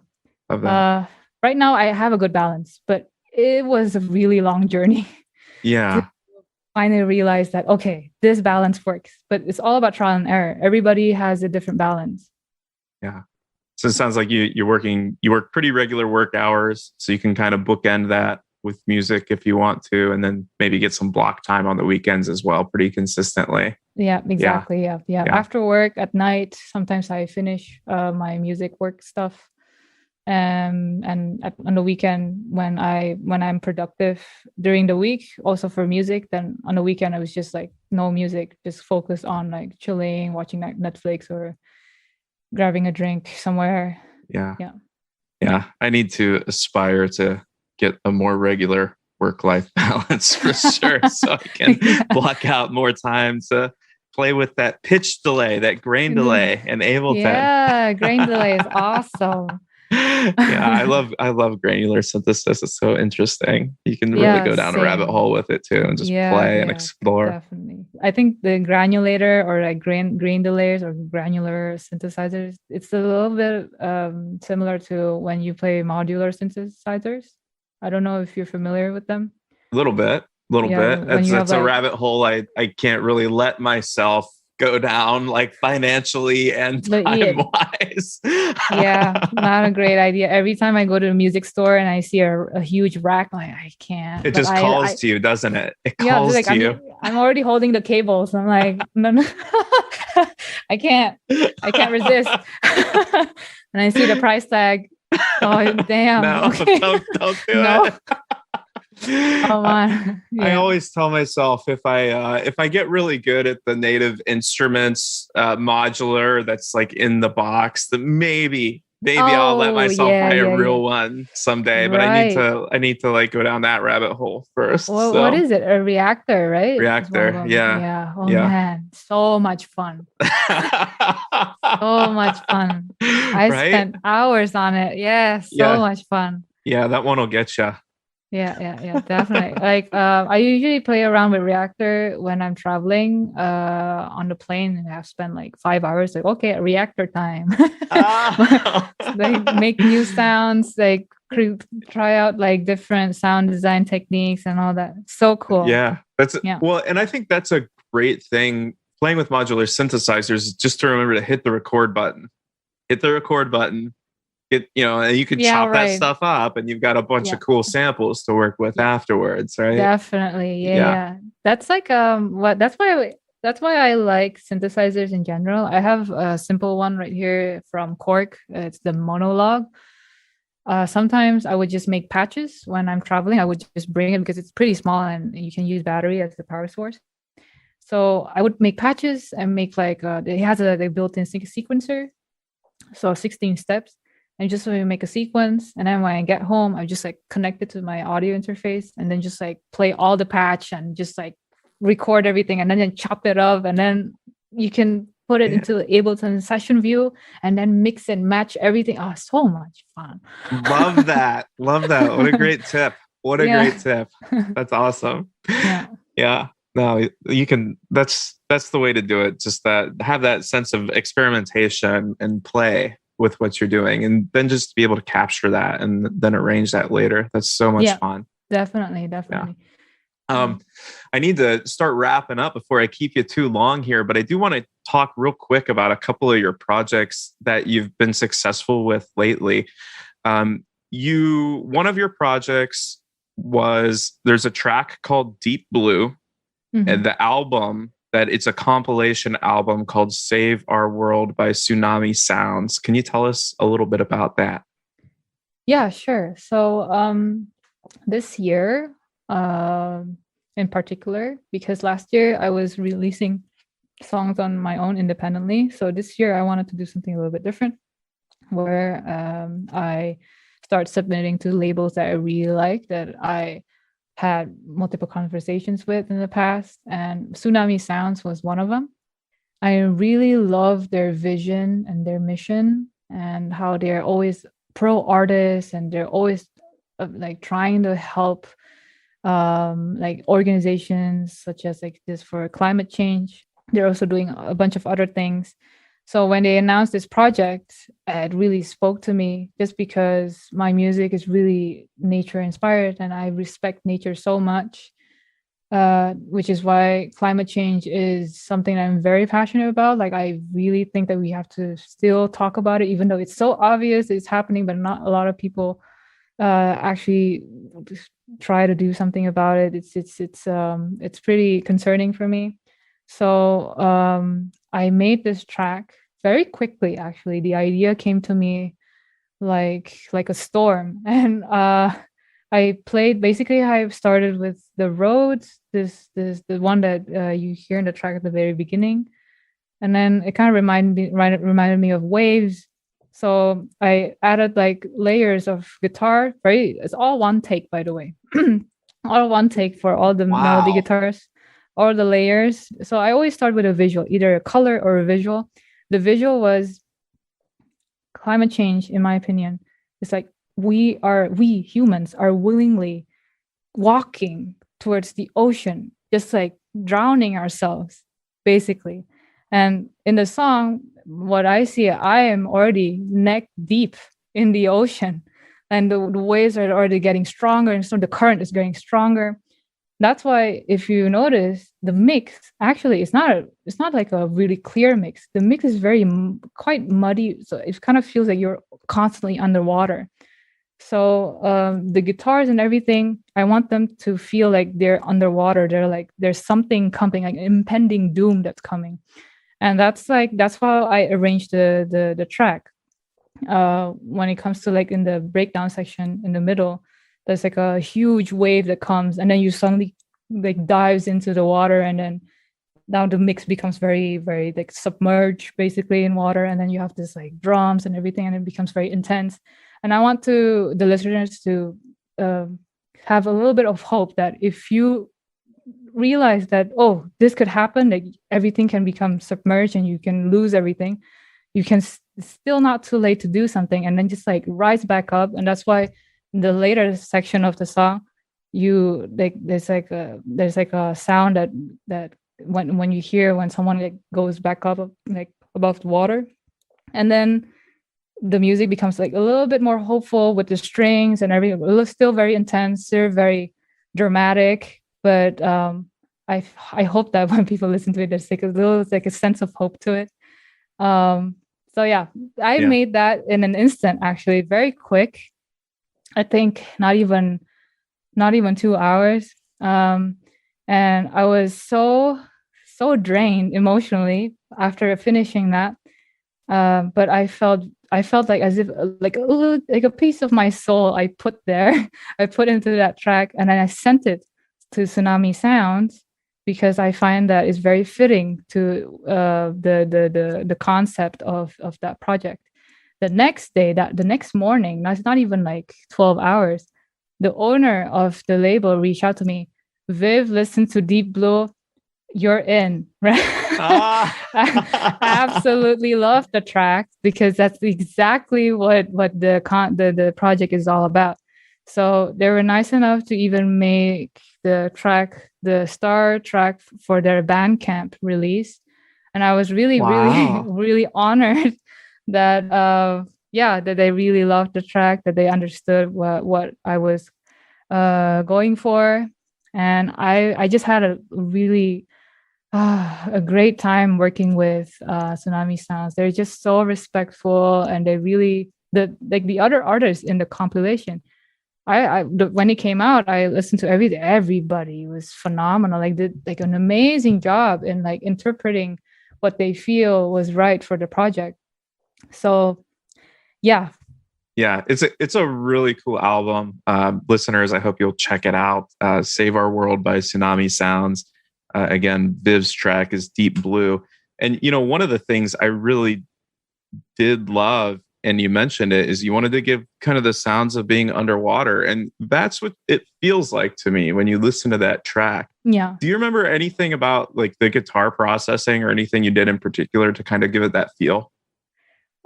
S1: Love that.
S2: uh right now I have a good balance, but it was a really long journey to
S1: Yeah.
S2: finally realize that, okay, this balance works. But it's all about trial and error. Everybody has a different balance.
S1: Yeah. So it sounds like you work pretty regular work hours, so you can kind of bookend that with music if you want to, and then maybe get some block time on the weekends as well, pretty consistently.
S2: Yeah,
S1: Yeah.
S2: exactly. Yeah.
S1: Yeah.
S2: After work at night, sometimes I finish my music work stuff. And on the weekend, when I'm productive during the week, also for music, then on the weekend I was just like no music, just focus on like chilling, watching like Netflix or grabbing a drink somewhere.
S1: Yeah.
S2: Yeah.
S1: Yeah. I need to aspire to get a more regular work-life balance for sure, so I can
S2: Yeah.
S1: block out more time to play with that pitch delay, that grain delay, and Ableton.
S2: Yeah, grain delay is awesome.
S1: Yeah, I love granular synthesis. It's so interesting. You can really
S2: Yeah,
S1: go down a rabbit
S2: same.
S1: hole with it too and just
S2: Yeah,
S1: play and
S2: yeah,
S1: explore.
S2: definitely. I think the granulator or like grain delayers or granular synthesizers, it's a little bit similar to when you play modular synthesizers. I don't know if you're familiar with them.
S1: A little bit, little
S2: Yeah,
S1: bit.
S2: when
S1: That's
S2: you have
S1: that's a
S2: like
S1: rabbit hole I can't really let myself go down, like financially and
S2: yeah,
S1: time wise.
S2: yeah, not a great idea. Every time I go to a music store and I see a huge rack, like I can't.
S1: It
S2: But
S1: just calls
S2: I
S1: to you, doesn't it? It
S2: yeah, just
S1: calls
S2: like
S1: to you.
S2: I'm already holding the cables. I'm like, no, no. I can't. I can't resist. And I see the price tag. Oh damn.
S1: No,
S2: Okay.
S1: don't do
S2: No.
S1: it.
S2: Come
S1: I,
S2: on.
S1: I
S2: Yeah.
S1: always tell myself if I get really good at the native instruments modular that's like in the box, that maybe I'll let
S2: Oh
S1: myself
S2: yeah,
S1: buy a
S2: yeah, yeah.
S1: real one someday. But
S2: Right.
S1: I need to like go down that rabbit hole first.
S2: Well, what
S1: So
S2: is it? A reactor, right? Is one of
S1: reactor,
S2: them.
S1: yeah,
S2: Yeah. Oh
S1: yeah.
S2: man, so much fun. So much fun. I
S1: Right?
S2: spent hours on it. Yeah, so
S1: Yeah,
S2: much fun.
S1: yeah. That one will get you.
S2: Yeah, yeah, yeah, definitely. Like, I usually play around with Reactor when I'm traveling on the plane, and I've spent like 5 hours. Like, okay, Reactor time.
S1: Ah.
S2: Like, make new sounds, like try out like different sound design techniques and all that. So cool.
S1: Yeah, that's
S2: Yeah.
S1: well, and I think that's a great thing playing with modular synthesizers is just to remember to hit the record button. Hit the record button. And you could
S2: Yeah.
S1: chop that
S2: Right.
S1: stuff up and you've got a bunch
S2: Yeah.
S1: of cool samples to work with
S2: Yeah.
S1: afterwards, right?
S2: Definitely. Yeah.
S1: Yeah.
S2: Yeah. That's like what that's why I like synthesizers in general. I have a simple one right here from Cork. It's the monologue. Sometimes I would just make patches when I'm traveling. I would just bring it because it's pretty small and you can use battery as the power source. So I would make patches and make like it has a built-in sequencer, so 16 steps, and just so you make a sequence. And then when I get home, I just like connect it to my audio interface and then just like play all the patch and just like record everything and then chop it up and then you can put it
S1: Yeah.
S2: into Ableton session view and then mix and match everything. Oh, so much fun.
S1: Love that. Love that. What a great tip. What a
S2: Yeah.
S1: great tip. That's awesome.
S2: Yeah.
S1: Yeah. No, you can that's the way to do it. Just that have that sense of experimentation and play with what you're doing and then just be able to capture that and then arrange that later. That's so much
S2: Yeah.
S1: fun.
S2: Definitely. Definitely.
S1: I need to start wrapping up before I keep you too long here, but I do want to talk real quick about a couple of your projects that you've been successful with lately. One of your projects there's a track called Deep Blue, and the album that it's a compilation album called Save Our World by Tsunami Sounds. Can you tell us a little bit about that?
S2: Yeah, sure. So this year, in particular, because last year I was releasing songs on my own independently. So this year I wanted to do something a little bit different, where I start submitting to labels that I really like, that I had multiple conversations with in the past, and Tsunami Sounds was one of them. I really love their vision and their mission and how they're always pro artists and they're always like trying to help like organizations such as like this for climate change. They're also doing a bunch of other things. So when they announced this project, it really spoke to me just because my music is really nature inspired and I respect nature so much, which is why climate change is something I'm very passionate about. Like, I really think that we have to still talk about it, even though it's so obvious it's happening, but not a lot of people actually try to do something about it. It's pretty concerning for me. So I made this track very quickly. Actually, the idea came to me like a storm, and I played. Basically, I started with the roads. The one that you hear in the track at the very beginning, and then it kind of reminded me of waves. So I added like layers of guitar. It's all one take, by the way. All one take for all the melody
S1: Wow.
S2: guitars, all the layers. So I always start with a visual, either a color or a visual. The visual was climate change, in my opinion, It's like we humans are willingly walking towards the ocean, just like drowning ourselves, basically. And in the song, what I see, I am already neck deep in the ocean, and the waves are already getting stronger, and so the current is getting stronger. That's why, if you notice, the mix actually it's not like a really clear mix. The mix is very quite muddy, so it kind of feels like you're constantly underwater. So the guitars and everything, I want them to feel like they're underwater. They're like there's something coming, like impending doom that's coming, and that's how I arranged the track. When it comes to like in the breakdown section in the middle, there's like a huge wave that comes, and then you suddenly like dives into the water, and then now the mix becomes very very like submerged basically in water, and then you have this like drums and everything, and it becomes very intense. And I want to the listeners to have a little bit of hope that if you realize that, oh, this could happen, like everything can become submerged and you can lose everything, you can still not too late to do something, and then just like rise back up. And that's why in the later section of the song, you like there's like a sound that when you hear when someone like goes back up like above the water, and then the music becomes like a little bit more hopeful with the strings and everything. It was still very intense, still very dramatic, but I hope that when people listen to it, there's like a little like a sense of hope to it. So yeah, I
S1: Yeah.
S2: made that in an instant, actually, very quick. I think not even 2 hours. And I was so drained emotionally after finishing that. But I felt like as if like a little, like a piece of my soul I put there, I put into that track, and then I sent it to Tsunami Sounds because I find that it's very fitting to the concept of that project. The next day, the next morning, that's not even like 12 hours, the owner of the label reached out to me. Viv, listen to Deep Blue, you're in, right? I absolutely love the track because that's exactly what the project is all about. So they were nice enough to even make the track the star track for their Bandcamp release, and I was really really
S1: Wow.
S2: really honored that that they really loved the track, that they understood what I was going for, and I just had a really a great time working with Tsunami Sounds. They're just so respectful, and they really the other artists in the compilation. When it came out, I listened to everybody was phenomenal. Like did like an amazing job in like interpreting what they feel was right for the project. So yeah.
S1: Yeah, it's a really cool album. Listeners, I hope you'll check it out. Save Our World by Tsunami Sounds. Again, Viv's track is Deep Blue. And, you know, one of the things I really did love, and you mentioned it, is you wanted to give kind of the sounds of being underwater. And that's what it feels like to me when you listen to that track.
S2: Yeah.
S1: Do you remember anything about like the guitar processing or anything you did in particular to kind of give it that feel?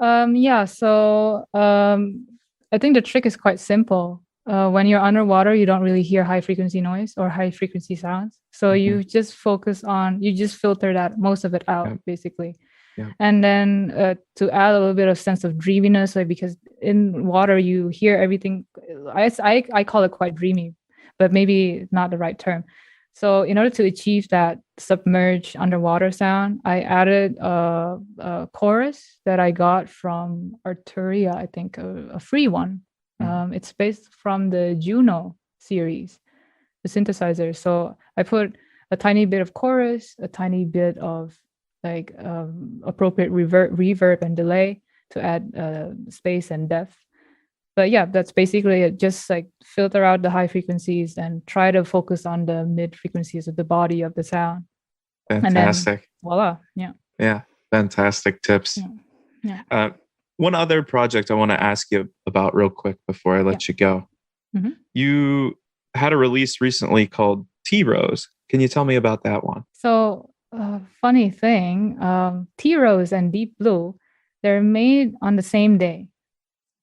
S2: So I think the trick is quite simple. When you're underwater, you don't really hear high frequency noise or high frequency sounds. So you just you just filter that most of it out, basically. Yeah. And then to add a little bit of sense of dreaminess, like because in water you hear everything. I call it quite dreamy, but maybe not the right term. So in order to achieve that submerged underwater sound, I added a chorus that I got from Arturia, I think, a free one. It's based from the Juno series, the synthesizer. So I put a tiny bit of chorus, a tiny bit of like appropriate reverb and delay to add space and depth. But yeah, that's basically it. Just like filter out the high frequencies and try to focus on the mid frequencies of the body of the sound.
S1: Fantastic.
S2: And then, voila. Yeah.
S1: Yeah. Fantastic tips.
S2: Yeah.
S1: One other project I want to ask you about real quick before I let you go. Mm-hmm. You had a release recently called T Rose. Can you tell me about that one?
S2: So, funny thing, T Rose and Deep Blue, they're made on the same day.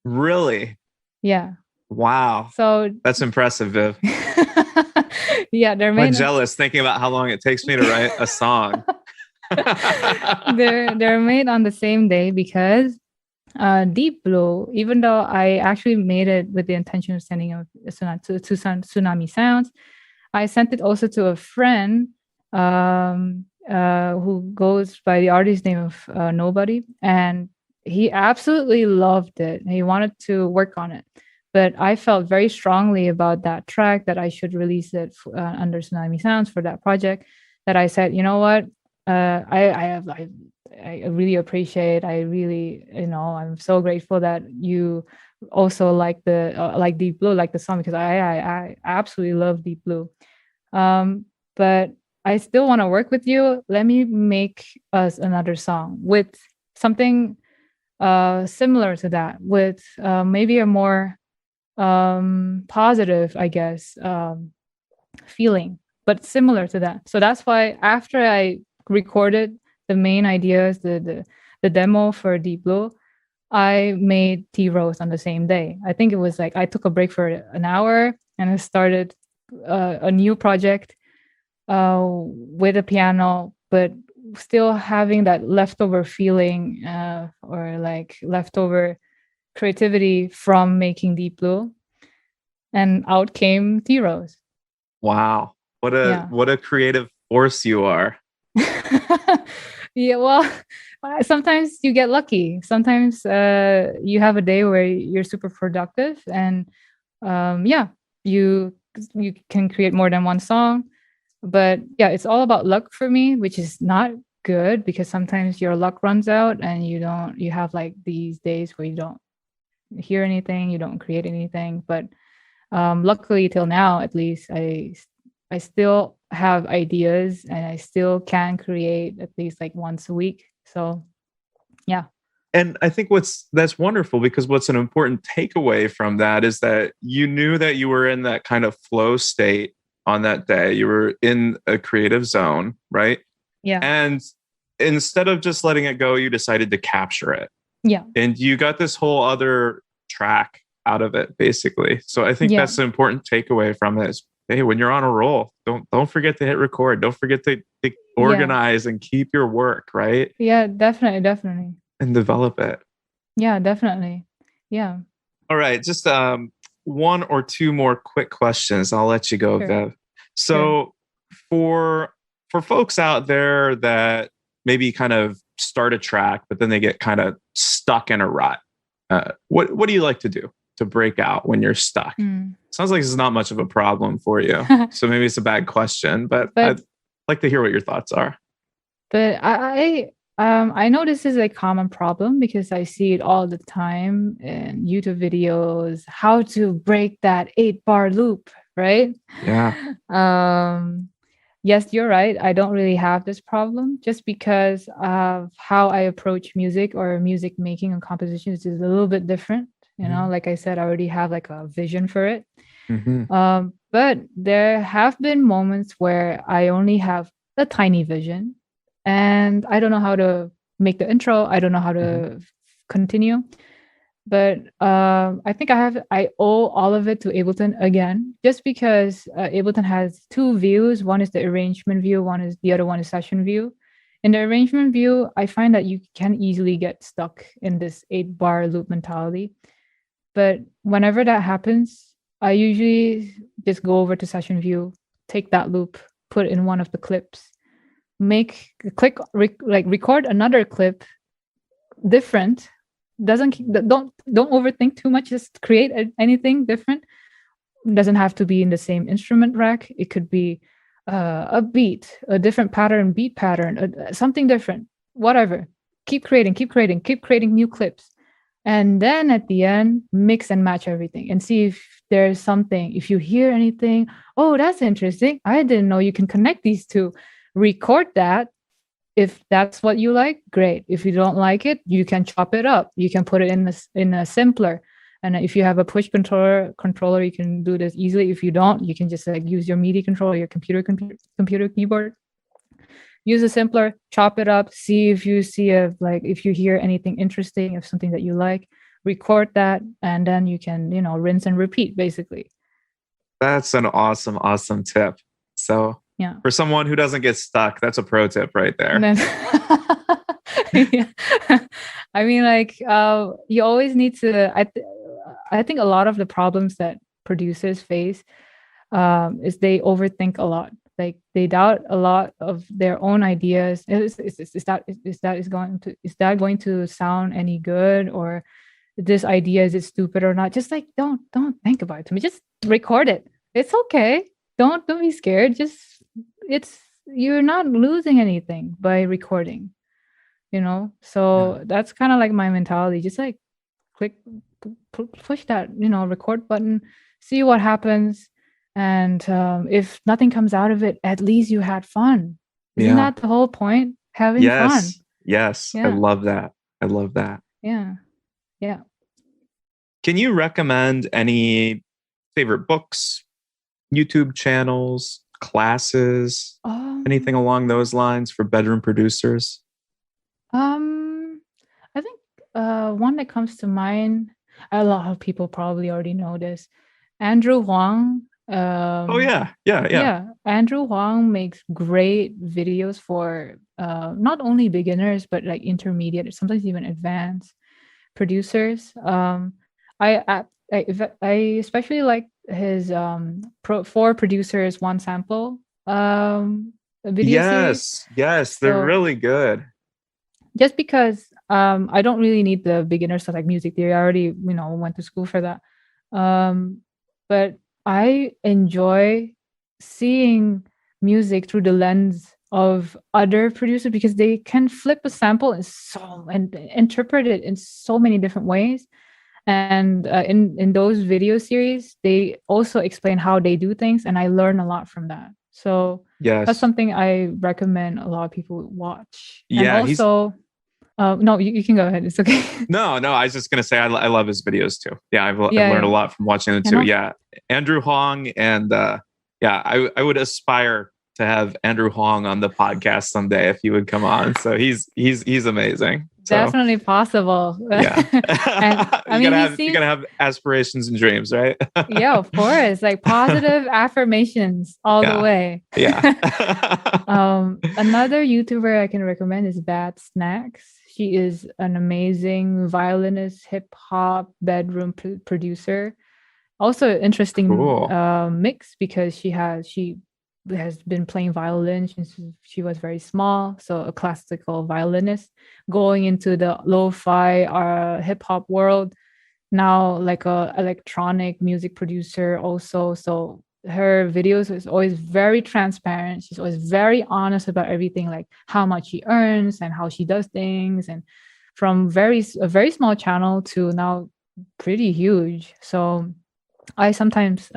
S1: Really?
S2: Yeah.
S1: Wow.
S2: So
S1: That's impressive, Viv.
S2: yeah, they're
S1: I'm
S2: made
S1: jealous thinking about how long it takes me to write a song.
S2: they're made on the same day because Deep Blue, even though I actually made it with the intention of sending it to Tsunami Sounds, I sent it also to a friend who goes by the artist name of Nobody, and he absolutely loved it. He wanted to work on it, but I felt very strongly about that track that I should release it under Tsunami Sounds for that project. That I said, you know what, I really appreciate. I really, I'm so grateful that you also like the like Deep Blue, like the song, because I absolutely love Deep Blue. But I still want to work with you. Let me make us another song with something similar to that, with maybe a more positive, I guess, feeling, but similar to that. So that's why after I recorded the main ideas, the demo for Deep Blue, I made Tea Rose on the same day. I think it was like I took a break for an hour and I started a new project with a piano, but still having that leftover feeling or like leftover creativity from making Deep Blue. And out came Tea Rose.
S1: Wow. What a creative force you are.
S2: Yeah, well, sometimes you get lucky. Sometimes you have a day where you're super productive, and yeah, you can create more than one song. But yeah, it's all about luck for me, which is not good because sometimes your luck runs out and you have like these days where you don't hear anything, you don't create anything. But luckily till now, at least I still have ideas and I still can create at least like once a week. So yeah.
S1: And I think that's wonderful, because what's an important takeaway from that is that you knew that you were in that kind of flow state on that day. You were in a creative zone, right?
S2: Yeah.
S1: And instead of just letting it go, you decided to capture it.
S2: Yeah.
S1: And you got this whole other track out of it, basically. So I think that's the important takeaway from it is, hey, when you're on a roll, don't forget to hit record. Don't forget to organize and keep your work, right?
S2: Yeah, definitely.
S1: And develop it.
S2: Yeah, definitely. Yeah.
S1: All right. Just one or two more quick questions. I'll let you go,
S2: Sure.
S1: Viv. So for folks out there that maybe kind of start a track, but then they get kind of stuck in a rut, what do you like to do to break out when you're stuck? Sounds like this is not much of a problem for you. So maybe it's a bad question, but I'd like to hear what your thoughts are.
S2: But I know this is a common problem because I see it all the time in YouTube videos, how to break that 8-bar loop, right?
S1: Yeah.
S2: Yes, you're right. I don't really have this problem just because of how I approach music or music making and composition is a little bit different. You know, like I said, I already have like a vision for it. But there have been moments where I only have a tiny vision and I don't know how to make the intro. I don't know how to continue. But I think I owe all of it to Ableton again, just because Ableton has two views. One is the arrangement view. The other one is session view. In the arrangement view, I find that you can easily get stuck in this 8-bar loop mentality. But whenever that happens, I usually just go over to session view, take that loop, put in one of the clips, record another clip different. Don't overthink too much. Just create anything different. It doesn't have to be in the same instrument rack. It could be a beat, a different pattern, beat pattern, something different. Whatever. Keep creating new clips. And then at the end, mix and match everything and see if there's something. If you hear anything, oh, that's interesting. I didn't know you can connect these two. Record that. If that's what you like, great. If you don't like it, you can chop it up. You can put it in a simpler. And if you have a push controller, you can do this easily. If you don't, you can just like use your MIDI controller, your computer keyboard. Use a simpler, chop it up, see if you hear anything interesting, if something that you like. record that, and then you can, rinse and repeat basically.
S1: That's an awesome tip. So
S2: Yeah.
S1: for someone who doesn't get stuck, that's a pro tip right there.
S2: Then, yeah. I mean, like, you always need to. I think a lot of the problems that producers face is they overthink a lot. Like they doubt a lot of their own ideas. Is that going to sound any good, or this idea, is it stupid or not? Just like don't think about it. To me, just record it. It's okay. Don't be scared. You're not losing anything by recording, so that's kind of like my mentality. Just like click, push that record button, see what happens, and if nothing comes out of it, at least you had fun. Isn't that the whole point? Having fun.
S1: Yes. I love that.
S2: Yeah.
S1: Can you recommend any favorite books, YouTube channels, classes, anything along those lines for bedroom producers?
S2: I think one that comes to mind, a lot of people probably already know this, Andrew Huang. Andrew Huang makes great videos for not only beginners but like intermediate, sometimes even advanced producers. I especially like his four producers one sample video series.
S1: Yes, they're really good.
S2: Just because I don't really need the beginner stuff like music theory. I already went to school for that. But I enjoy seeing music through the lens of other producers because they can flip a sample and interpret it in so many different ways. And in those video series, they also explain how they do things, and I learn a lot from that. So that's something I recommend a lot of people watch. Yeah, and also, no, you can go ahead. It's okay.
S1: No, I was just gonna say I love his videos too. Yeah, I've learned a lot from watching them too. Yeah, Andrew Huang, and I would aspire to have Andrew Huang on the podcast someday if he would come on. So he's amazing. So,
S2: definitely possible.
S1: Yeah. And, you gotta have aspirations and dreams, right?
S2: Yeah, of course. Like positive affirmations all the way.
S1: Yeah.
S2: Another YouTuber I can recommend is Bad Snacks. She is an amazing violinist, hip hop, bedroom producer. Also interesting mix because she has been playing violin since she was very small, so a classical violinist going into the lo-fi hip hop world, now like a electronic music producer also. So her videos is always very transparent. She's always very honest about everything, like how much she earns and how she does things, and from a very small channel to now pretty huge. So I sometimes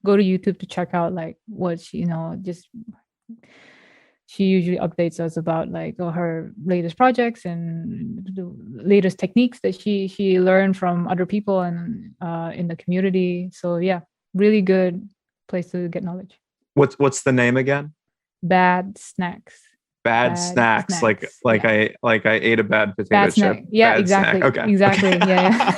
S2: go to YouTube to check out like what she, she usually updates us about like her latest projects and the latest techniques that she learned from other people and in the community. So yeah, really good place to get knowledge.
S1: What's the name again?
S2: Bad Snacks.
S1: Bad snacks. Like I ate a bad potato chip.
S2: Yeah,
S1: bad
S2: exactly.
S1: Snack. Okay.
S2: Exactly. Yeah.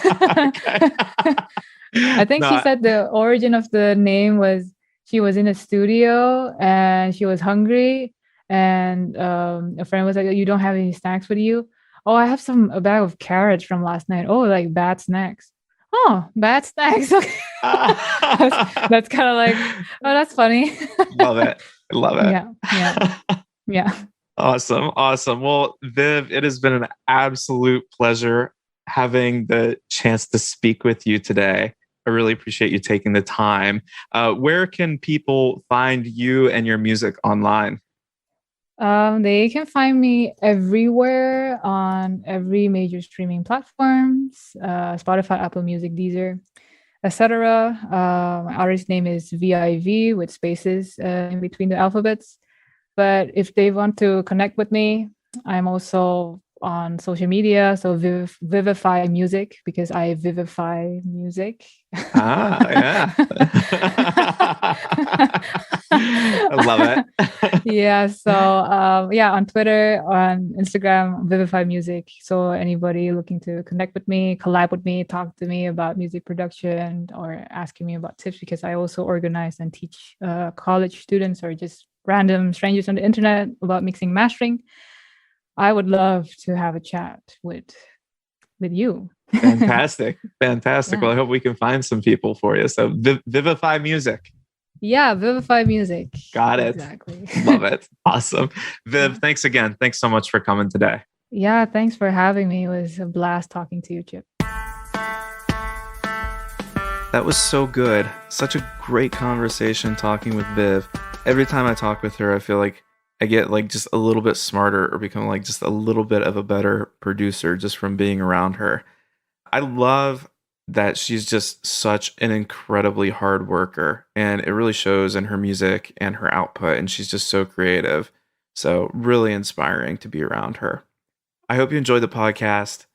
S2: I think she said the origin of the name was she was in a studio and she was hungry, and a friend was like, "You don't have any snacks with you?" "Oh, I have a bag of carrots from last night." "Oh, like bad snacks." "Oh, bad snacks." That's kind of like, oh, that's funny.
S1: Love it.
S2: Yeah.
S1: Awesome. Well, Viv, it has been an absolute pleasure having the chance to speak with you today. I really appreciate you taking the time. Where can people find you and your music online?
S2: They can find me everywhere on every major streaming platforms, Spotify, Apple Music, Deezer, etc. My artist name is VIV with spaces in between the alphabets. But if they want to connect with me, I'm also on social media. So Vivify Music, because I vivify music.
S1: Yeah. I love it.
S2: Yeah. So yeah, on Twitter, on Instagram, Vivify Music. So anybody looking to connect with me, collab with me, talk to me about music production, or asking me about tips, because I also organize and teach college students or just random strangers on the internet about mixing and mastering. I would love to have a chat with you.
S1: Fantastic. Fantastic.
S2: Yeah.
S1: Well, I hope we can find some people for you. So Vivify Music.
S2: Yeah, Vivify Music.
S1: Got it.
S2: Exactly.
S1: Love it. Awesome. Viv, thanks again. Thanks so much for coming today.
S2: Yeah, thanks for having me. It was a blast talking to you, Chip.
S1: That was so good. Such a great conversation talking with Viv. Every time I talk with her, I feel like I get like just a little bit smarter or become like just a little bit of a better producer just from being around her. I love that she's just such an incredibly hard worker, and it really shows in her music and her output, and she's just so creative. So really inspiring to be around her. I hope you enjoyed the podcast.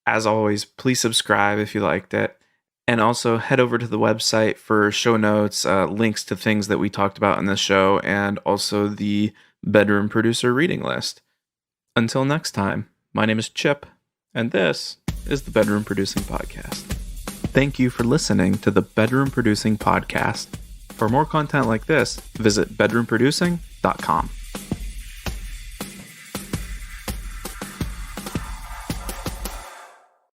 S1: As always, please subscribe if you liked it. And also head over to the website for show notes, links to things that we talked about in this show, and also the Bedroom Producer reading list. Until next time, my name is Chip, and this is the Bedroom Producing Podcast. Thank you for listening to the Bedroom Producing Podcast. For more content like this, visit bedroomproducing.com.